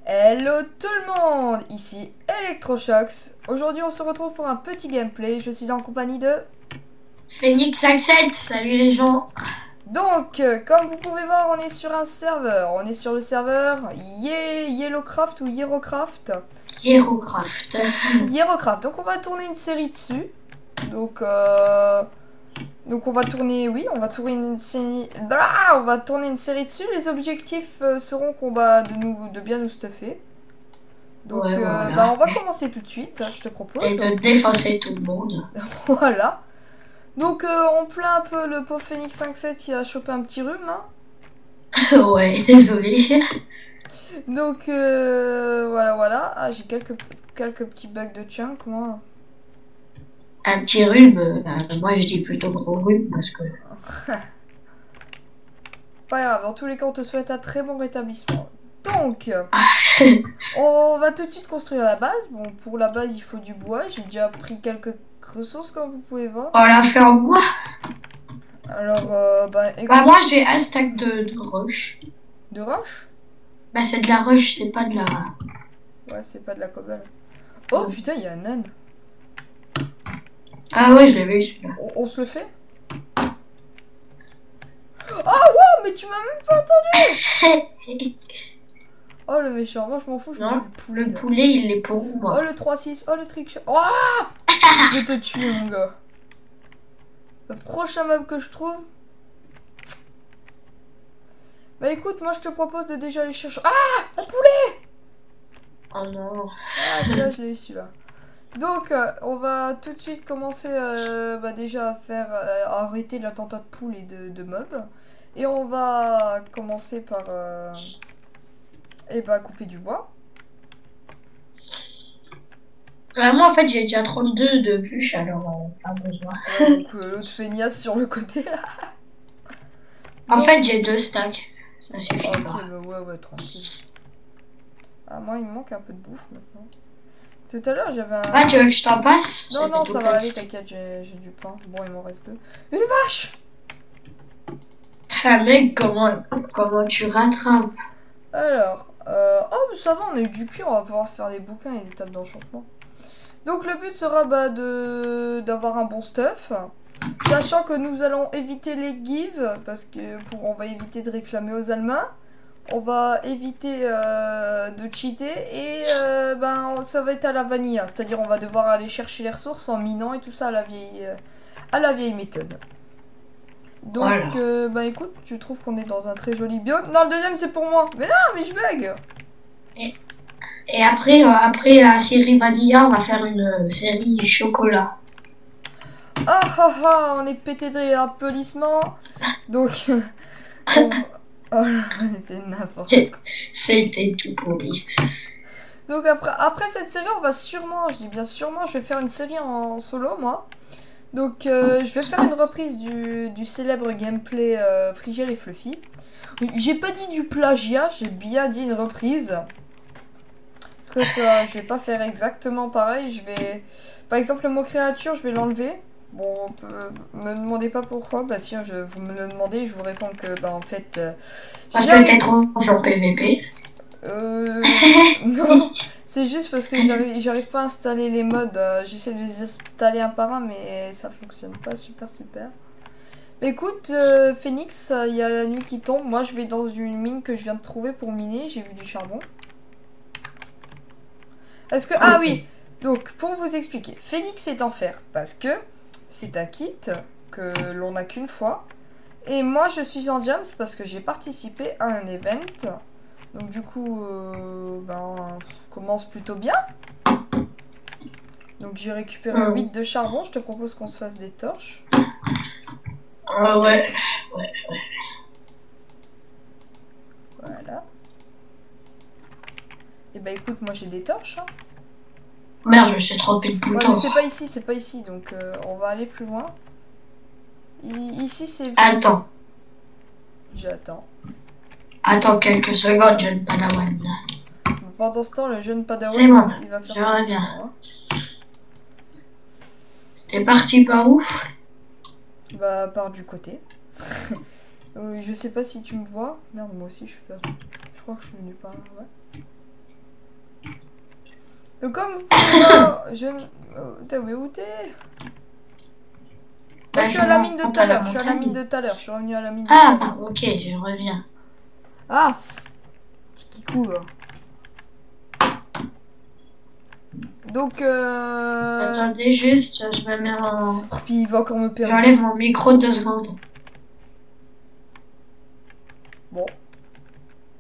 Hello tout le monde, ici Electroshox. Aujourd'hui on se retrouve pour un petit gameplay, je suis en compagnie de... Phoenix 57, salut les gens. Donc, comme vous pouvez voir, on est sur un serveur. On est sur le serveur Yellowcraft ou Yerocraft. Herocraft. Yerocraft, donc on va tourner une série dessus. Donc, donc on va tourner, oui, on va tourner une série... on va tourner une série dessus. Les objectifs seront de bien nous stuffer. Donc, Ouais, on voilà. va commencer tout de suite, je te Et propose. de défoncer tout le monde. Voilà. Donc, on plaint un peu le pauvre Phoenix 5-7 qui a chopé un petit rhume. Hein. Ouais, désolé. Donc, voilà. Ah, j'ai quelques petits bugs de chunk, moi. Un petit rhume, moi je dis plutôt gros rhume parce que... Pas grave, dans tous les cas, on te souhaite un très bon rétablissement. Donc, Ah, on va tout de suite construire la base. Bon, pour la base, il faut du bois. J'ai déjà pris quelques ressources, comme vous pouvez voir. on l'a fait en bois. Alors, Bah écoute, moi j'ai un stack de roche. de roche? Bah c'est de la roche, c'est pas de la... Ouais, c'est pas de la cobble. Oh putain, il y a un âne. Ah ouais, je l'ai vu celui-là. On se le fait? Oh, wow, mais tu m'as même pas entendu! Oh, le méchant, moi je m'en fous, je me fais Non, le poulet. le Là. poulet il est pour Oh, moi. le 3-6, oh, le trick shot. Oh, je vais te tuer, mon gars. Le prochain mob que je trouve. Bah écoute, moi je te propose de déjà aller chercher. Ah, un poulet! Oh non. Ah, celui-là, je l'ai eu celui-là. Donc, on va tout de suite commencer déjà à faire à arrêter l'attentat de poules et de mobs. Et on va commencer par couper du bois. Moi en fait j'ai déjà 32 de bûches alors pas besoin. Ouais, donc l'autre feignasse sur le côté là. En Donc, fait j'ai deux stacks, ça suffit ok, pas. bah ouais, tranquille. Ah, moi il me manque un peu de bouffe maintenant. Tout à l'heure j'avais Ah, tu un. veux que je t'en passe? Non, non, Tout ça va plein de aller, steaks. t'inquiète, j'ai du pain. Bon, il m'en reste deux. Une vache! Ah mec, comment tu rattrapes? Alors, oh, mais ça va, on a eu du cuir, on va pouvoir se faire des bouquins et des tables d'enchantement. Donc le but sera d'avoir un bon stuff, sachant que nous allons éviter les gives parce que on va éviter de réclamer aux Allemands, on va éviter de cheater et ça va être à la vanilla, c'est-à-dire on va devoir aller chercher les ressources en minant et tout ça à la vieille méthode. Donc Voilà. écoute, tu trouves qu'on est dans un très joli biome. Non, le deuxième c'est pour moi. Mais non, mais je bug. Et, et après la série Vanilla, on va faire une série chocolat. Ah ah ah, on est pété de applaudissements. Donc, on... oh, c'est n'importe quoi. C'était tout pourri. Donc après cette série, on va sûrement, je dis bien sûrement, je vais faire une série en solo, moi. Donc, je vais faire une reprise du célèbre gameplay Frigel et Fluffy. Oui, j'ai pas dit du plagiat, j'ai bien dit une reprise. Parce que ça, je vais pas faire exactement pareil. Je vais, par exemple, le mot créature, je vais l'enlever. Bon, me demandez pas pourquoi, parce que vous me le demandez, je vous réponds que, en fait, Bah, j'y arrive. peut-être en PVP. Non, c'est juste parce que j'arrive pas à installer les mods. J'essaie de les installer un par un, mais ça fonctionne pas super. Mais écoute, Phoenix, il y a la nuit qui tombe. Moi, je vais dans une mine que je viens de trouver pour miner. J'ai vu du charbon. Est-ce que... Ah oui! Donc, pour vous expliquer, Phoenix est en fer parce que c'est un kit que l'on n'a qu'une fois. Et moi, je suis en Diams parce que j'ai participé à un event. Donc, du coup, on commence plutôt bien. Donc, j'ai récupéré 8 de charbon. Je te propose qu'on se fasse des torches. Ouais. Voilà. Et bah, écoute, moi j'ai des torches. Hein. Merde, je me suis trompé de Ouais, bouton. mais c'est pas ici. Donc, on va aller plus loin. Ici, c'est. Attends. J'attends. Attends quelques secondes, jeune padawan. Pendant ce temps, le jeune Padawan, C'est bon, il va faire je son reviens. mouvement, hein. T'es parti par où? Bah, par du côté. Je sais pas si tu me vois. Merde, moi aussi, je suis pas. Je crois que je suis venu par là, ouais. Donc comme vous pouvez voir, je... T'es où t'es? Moi, je suis à la mine de tout à l'heure. Je suis à la mine de tout à l'heure. Je suis revenu à la mine de tout à l'heure. Ah, ok, je reviens. Ah, petit kikou. Donc, Attendez juste, je me mets en... Oh, puis il va encore me perdre. J'enlève mon micro 2 secondes. Bon.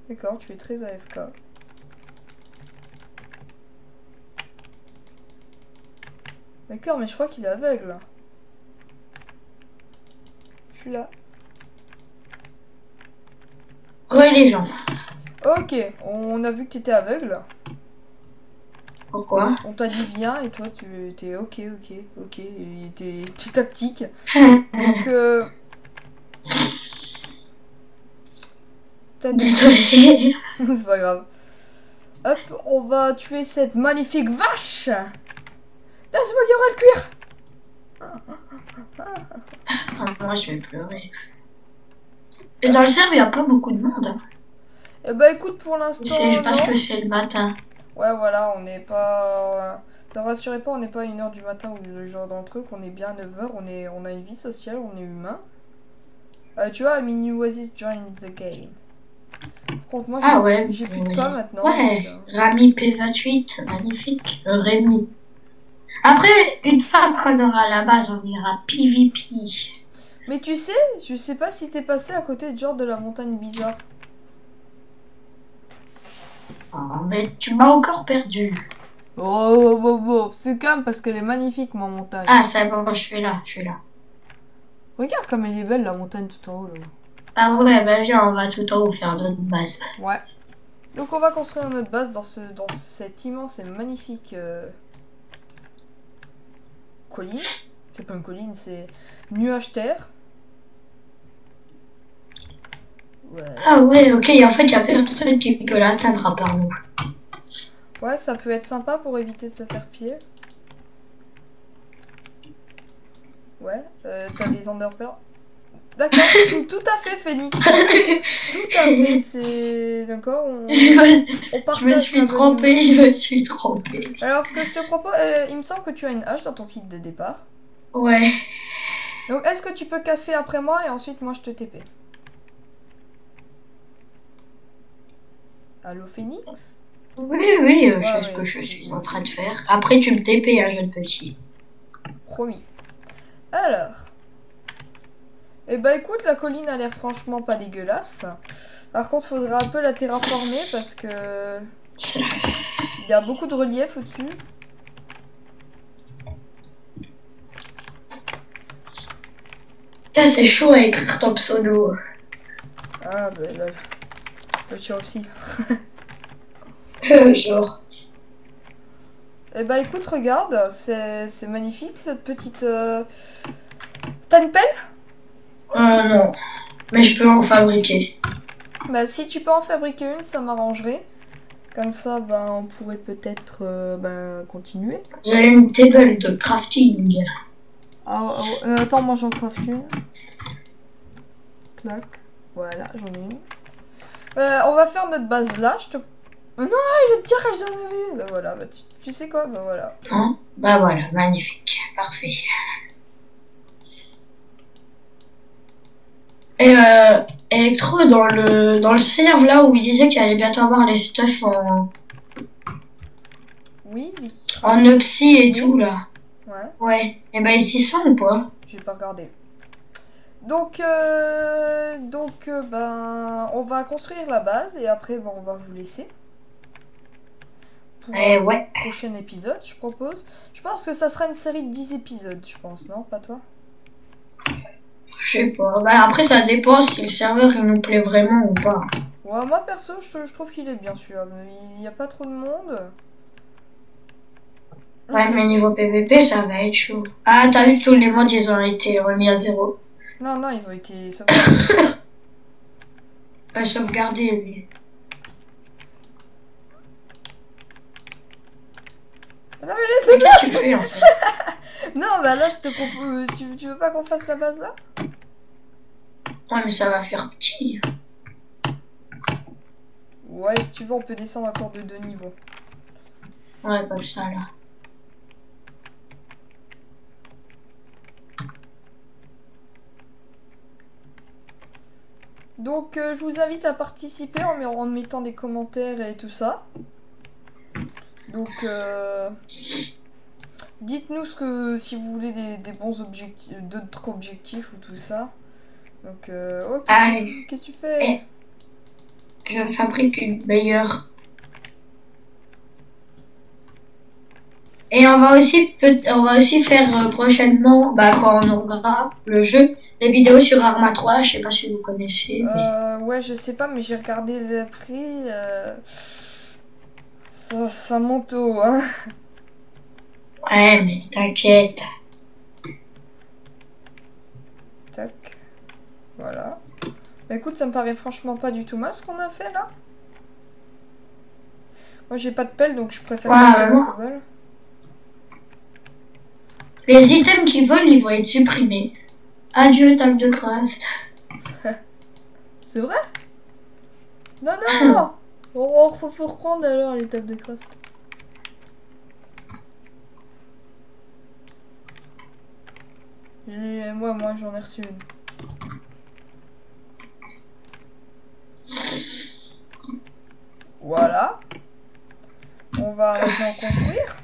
D'accord, tu es très AFK. D'accord, mais je crois qu'il est aveugle. Je suis là. Les gens. Ok, on a vu que tu étais aveugle. Pourquoi? On t'a dit viens et toi tu étais ok. T'es tactique. Donc Désolée. c'est pas grave. Hop, on va tuer cette magnifique vache. Là c'est moi qui aurai le cuir. Moi je vais pleurer. Et dans le serve, il n'y a pas beaucoup de monde. Hein. Eh bah écoute, pour l'instant. C'est parce non. que c'est le matin. Ouais, voilà, on n'est pas. Ça rassurez pas, on n'est pas à 1h du matin ou le genre dans le truc, on est bien à 9h, on a une vie sociale, on est humain. Tu vois, Mini Oasis join the game. Par contre, moi j'ai plus de pas maintenant. Ouais, Donc, Rami P28, magnifique. Rémi. Après, une fois qu'on aura la base, on ira PVP. Mais tu sais, je sais pas si t'es passé à côté genre de la montagne bizarre. Oh, mais tu m'as encore perdu. Oh, c'est calme parce qu'elle est magnifique, ma montagne. Ah, c'est bon, je suis là. Regarde comme elle est belle, la montagne tout en haut, là. Ah ouais, bah viens, on va tout en haut faire notre base. Ouais. Donc on va construire notre base dans cette immense et magnifique colline. C'est pas une colline, c'est nuage terre. Ouais. Ah ouais, ok, en fait, il y a personne qui peut l'atteindre à part nous. Ouais, ça peut être sympa pour éviter de se faire piller. Ouais, t'as des underpairs. D'accord, tout à fait, Phoenix. Tout à fait, c'est... D'accord, on partage. Je me suis trompée. Alors, ce que je te propose, il me semble que tu as une hache dans ton kit de départ. Ouais. Donc, est-ce que tu peux casser après moi et ensuite moi je te TP? Allô, Phoenix? Oui, c'est ce que je suis en train de faire. Après, tu me TP, hein, jeune petit. Promis. Alors. Eh ben écoute, la colline a l'air franchement pas dégueulasse. Par contre, faudra un peu la terraformer parce que... il y a beaucoup de relief au-dessus. Putain, c'est chaud à écrire top solo. Ah, ben là... le tien aussi. Genre. Eh ben écoute, regarde, c'est magnifique cette petite... T'as une pelle? Non. Mais je peux en fabriquer. Bah si tu peux en fabriquer une, ça m'arrangerait. Comme ça, ben, on pourrait peut-être continuer. J'ai une table de crafting. Attends, moi j'en craft une. Clac. Voilà, j'en ai une. On va faire notre base là. Non, je vais te dire que je dois en avoir. Bah voilà, bah, tu sais quoi, bah voilà. Hein? Bah voilà, magnifique. Parfait. Et Creux dans le serve là où il disait qu'il allait bientôt avoir les stuff Oui, en upsy et tout là. Ouais. Ouais. Et ben ils y sont ou pas? J'ai pas regardé. Donc, ben, on va construire la base et après, ben, on va vous laisser. Pour ouais. Prochain épisode, je propose. Je pense que ça sera une série de 10 épisodes, je pense, non? Pas toi? Je sais pas. Bah après, ça dépend si le serveur il nous plaît vraiment ou pas. Ouais, moi perso, je trouve qu'il est bien sûr. Il n'y a pas trop de monde. Ouais, mais niveau PVP, ça va être chaud. Ah, t'as vu que tous les modes, ils ont été remis à 0. Non, ils ont été sauvegardés. Sauvegardés, oui. Non, mais laisse-moi. Qu'est-ce que tu fais, en fait? Non, bah là, je te propose... Tu veux pas qu'on fasse la base là? Ouais, mais ça va faire petit. Ouais, si tu veux, on peut descendre encore de 2 niveaux. Ouais, comme ça, là. Donc, je vous invite à participer en mettant des commentaires et tout ça. Donc, dites-nous si vous voulez des bons objectifs, d'autres objectifs ou tout ça. Donc, oh, Allez, qu'est-ce que tu fais? et je fabrique une meilleure. Et on va aussi faire prochainement, bah, quand on aura le jeu, les vidéos sur Arma 3. Je sais pas si vous connaissez, mais Ouais, je sais pas, mais j'ai regardé le prix. Ça monte haut, hein. ouais, mais t'inquiète. Tac. Voilà. Bah, écoute, ça me paraît franchement pas du tout mal ce qu'on a fait là. Moi, j'ai pas de pelle, donc je préfère Ouais, passer la vraiment. cobble. Les items qui volent, ils vont être supprimés. Adieu, table de craft. C'est vrai? Non, non! Faut reprendre alors les tables de craft. Moi j'en ai reçu une. Voilà. On va maintenant construire.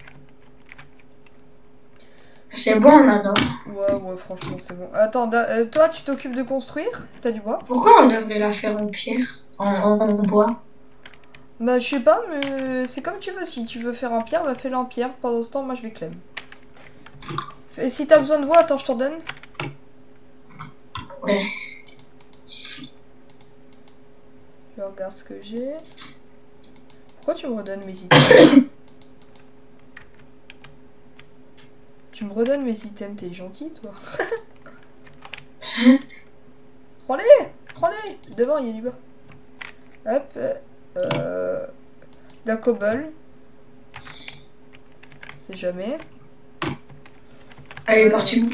C'est bon, là, non? Ouais, franchement, c'est bon. Attends, toi, tu t'occupes de construire? T'as du bois? Pourquoi on devrait la faire en pierre? En bois? Bah, je sais pas, mais c'est comme tu veux. Si tu veux faire en pierre, bah fais-le en pierre. Pendant ce temps, moi, je vais clem. Si t'as besoin de bois, attends, je t'en donne. Ouais. Je regarde ce que j'ai. Pourquoi tu me redonnes mes items? Tu me redonnes mes items, t'es gentil, toi. Prends-les! Prends-les! Devant, il y a du bois. Hop. La cobble. C'est jamais. Elle est partie où?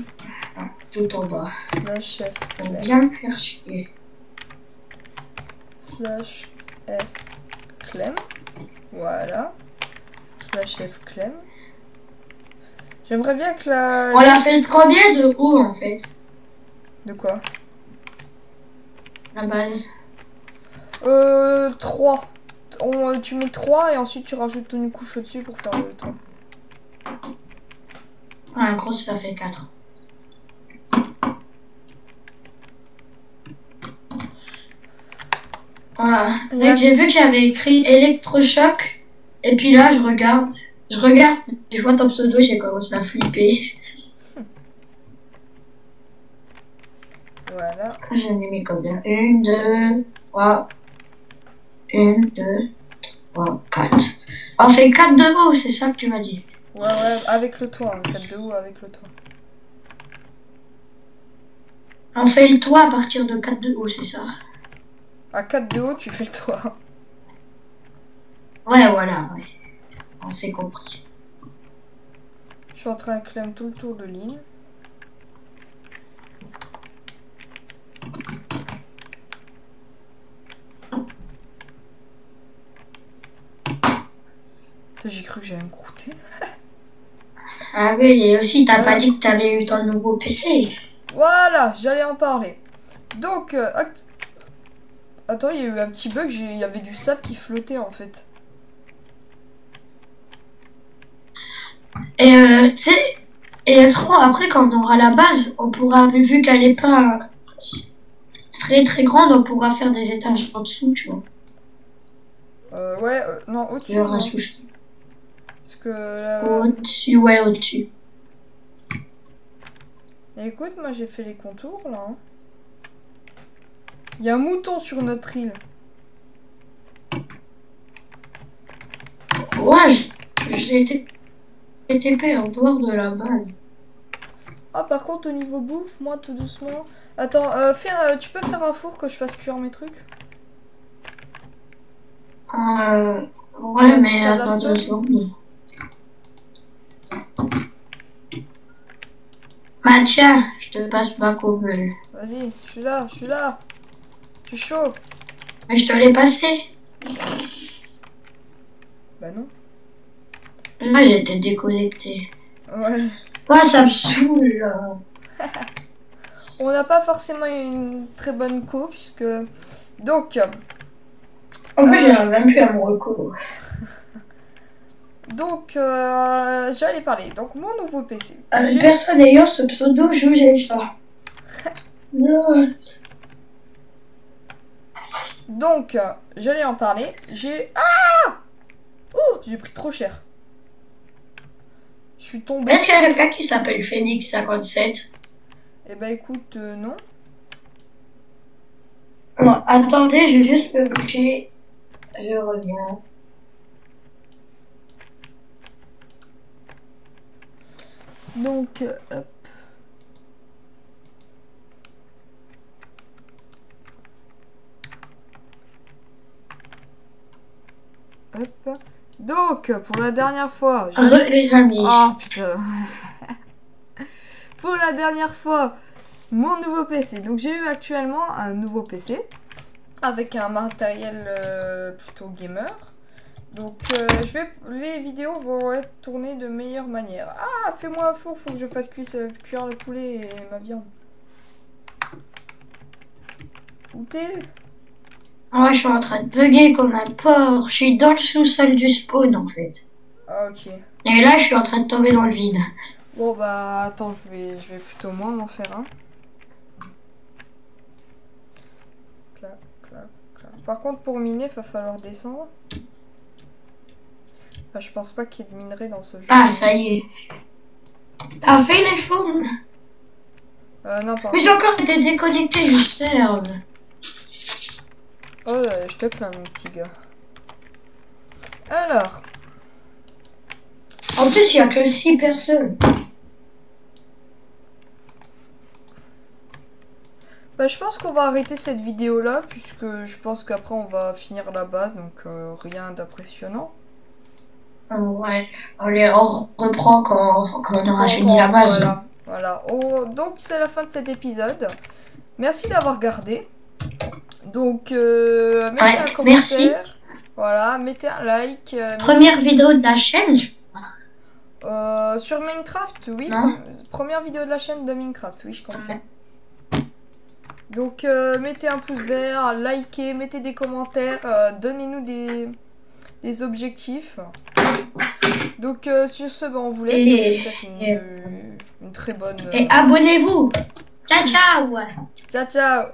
Ah, tout en bas. Slash F Faut clem. bien me faire chier. Slash F clem. Voilà. Slash F clem. J'aimerais bien que la... On l'a fait de combien de haut, en fait? De quoi? La base. 3. Tu mets 3 et ensuite tu rajoutes une couche au-dessus pour faire le toit. Ouais, en gros, ça fait 4. Voilà. Mec, j'ai vu que j'avais écrit électrochoc. Et puis là, je regarde, et je vois ton pseudo, j'ai commencé à flipper. Voilà. J'en ai mis combien? 1, 2, 3. 1, 2, 3, 4. On fait 4 de haut, c'est ça que tu m'as dit? Ouais, avec le toit. 4 de haut avec le toit. On fait le toit à partir de 4 de haut, c'est ça? À 4 de haut, tu fais le toit. Ouais, voilà, ouais. On s'est compris. Je suis en train de clem tout le tour de ligne. J'ai cru que j'allais me croûter. Ah oui, et aussi, t'as Voilà. pas dit que t'avais eu ton nouveau PC. Voilà, j'allais en parler. Donc, attends, il y a eu un petit bug, il y avait du sable qui flottait en fait. Et tu sais, et 3, après, quand on aura la base, on pourra, vu qu'elle est pas très très grande, on pourra faire des étages en dessous, tu vois. Ouais, non, au-dessus. Il y aura Non. sous- Parce que là... Au-dessus, ouais, au-dessus. Écoute, moi j'ai fait les contours là. Hein. Il y a un mouton sur notre île. Ouais, j'ai été TP en dehors de la base. Ah, par contre, au niveau bouffe, moi tout doucement. Attends, tu peux faire un four que je fasse cuire mes trucs? Ouais, mais t'as de la attends 2 stone? secondes. Bah tiens, je te passe ma cobble. Vas-y, je suis là, je suis là. Je suis chaud. Mais je te l'ai passé. Bah non. Là, j'étais déconnecté. Ouais. Ouais, ça me saoule. Là. On n'a pas forcément une très bonne co, puisque... Donc... En plus, j'arrive même plus à me recours. Donc, j'allais parler. Donc, mon nouveau PC. Personne ayant ce pseudo joue ça. Donc, j'allais en parler. J'ai... Ah! Ouh, j'ai pris trop cher. Je suis tombée. Est-ce qu'il y a quelqu'un qui s'appelle Phoenix 57? Eh ben, écoute, non. Non, attendez, je vais juste me bouger. Je reviens. Donc, hop. Hop. Donc, pour la dernière fois... Les amis. Ah, putain. Pour la dernière fois, mon nouveau PC. Donc, j'ai eu actuellement un nouveau PC. Avec un matériel plutôt gamer. Donc, les vidéos vont être tournées de meilleure manière. Ah, fais-moi un four, faut que je fasse cuire le poulet et ma viande. Où t'es? Ouais, je suis en train de bugger comme un porc. Je suis dans le sous-sol du spawn, en fait. Ah, ok. Et là, je suis en train de tomber dans le vide. Bon, bah, attends, je vais plutôt moi m'en faire un. Clac, clac, clac. Par contre, pour miner, il va falloir descendre. Bah, je pense pas qu'il y ait de minerai dans ce jeu. Ah, ça y est. T'as fait les formes? Non, pas. Mais j'ai encore été déconnecté, je serve. Oh, je te plains, mon petit gars. Alors. En plus, il n'y a que 6 personnes. Bah, je pense qu'on va arrêter cette vidéo là, puisque je pense qu'après on va finir la base, donc rien d'impressionnant. Ouais, on reprend quand on aura fini la base. Voilà. Donc c'est la fin de cet épisode. Merci d'avoir regardé. Donc mettez un commentaire. Merci. Voilà, mettez un like. Première vidéo de la chaîne, je crois. Sur Minecraft, oui. Première vidéo de la chaîne de Minecraft, oui, je confirme. Donc mettez un pouce vert, likez, mettez des commentaires, donnez-nous des objectifs. Donc sur ce, on vous laisse et on vous souhaite une très bonne... Et abonnez-vous. Ciao, ciao. Ciao, ciao.